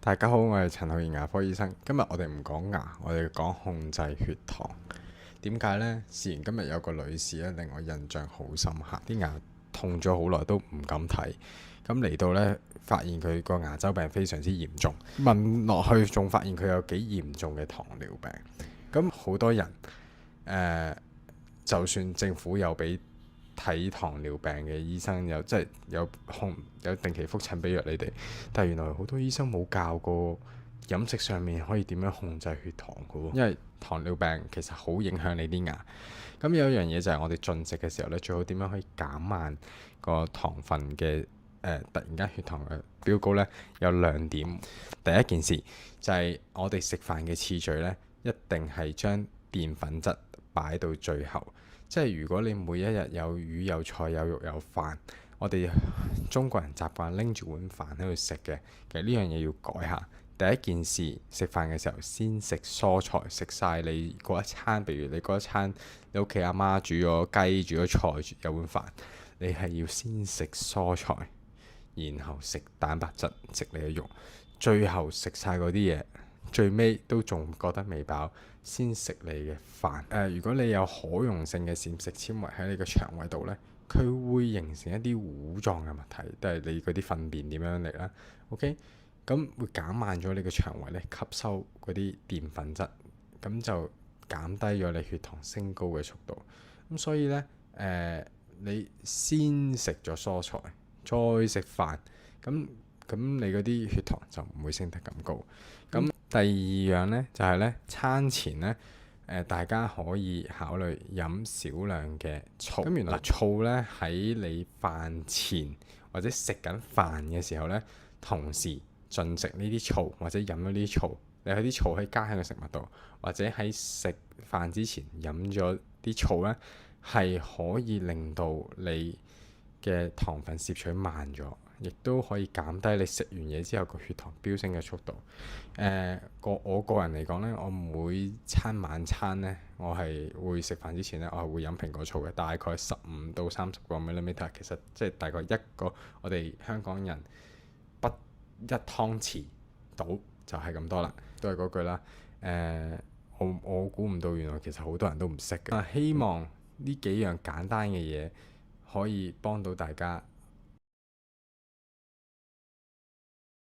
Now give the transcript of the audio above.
大家好，我係陳浩然牙科醫生。今日我哋唔講牙，我哋講控制血糖。點解呢？事緣今日有個女士咧，令我印象好深刻。啲牙痛咗好耐都唔敢睇，咁嚟到呢，發現佢個牙周病非常之嚴重。問落去仲發現佢有幾嚴重嘅糖尿病。咁好多人就算政府有俾睇糖尿病嘅醫生有即係有定期覆診俾藥你哋，但係原來好多醫生冇教過飲食上面可以點樣控制血糖嘅喎，因為糖尿病其實好影響你啲牙。咁有一樣嘢就係我哋進食嘅時候咧，最好點樣可以減慢個糖分嘅突然間血糖嘅飆高呢？有兩點。第一件事就係我哋食飯嘅次序呢，一定係將澱粉質擺到最後。即係如果你每一日有魚有菜有肉有飯，我哋中國人習慣拎住碗飯喺度食嘅，其實呢樣嘢要改下。第一件事，食飯嘅時候先食蔬菜，食晒你嗰一餐。譬如你嗰一餐，你屋企阿媽煮咗雞、煮咗菜、有碗飯，你係要先食蔬菜，然後食蛋白質，食你嘅肉，最後食晒嗰啲嘢。最尾都仲覺得未飽，先食你嘅飯。如果你有可溶性嘅膳食纖維喺你個腸胃度呢，佢會形成一啲糊狀嘅物體，都係你嗰啲糞便點樣嚟啦。OK，咁會減慢咗你嘅腸胃咧吸收嗰啲澱粉質，咁就減低咗你血糖升高嘅速度。咁所以呢，你先食咗蔬菜，再食飯，咁你嗰啲血糖就唔會升得咁高。咁第二樣呢，就係呢餐前呢，大家可以考慮飲少量嘅醋。咁原來醋呢，喺你飯前或者食緊飯嘅時候呢，同時進食呢啲醋或者飲咗呢啲醋，你喺啲醋可以加喺個食物度，或者喺食飯之前飲咗啲醋呢，係可以令到你嘅糖分攝取慢咗，亦都可以減低你食完嘢之後個血糖飆升嘅速度。我個人嚟講呢，我每餐晚餐呢，我係會食飯之前呢，我係會飲蘋果醋嘅，大概15到30個 millimeter， 其實即係大概一個我哋香港人一湯匙到就係咁多啦。都係嗰句啦。我估唔到原來其實好多人都唔識嘅。希望呢幾樣簡單嘅嘢可以幫到大家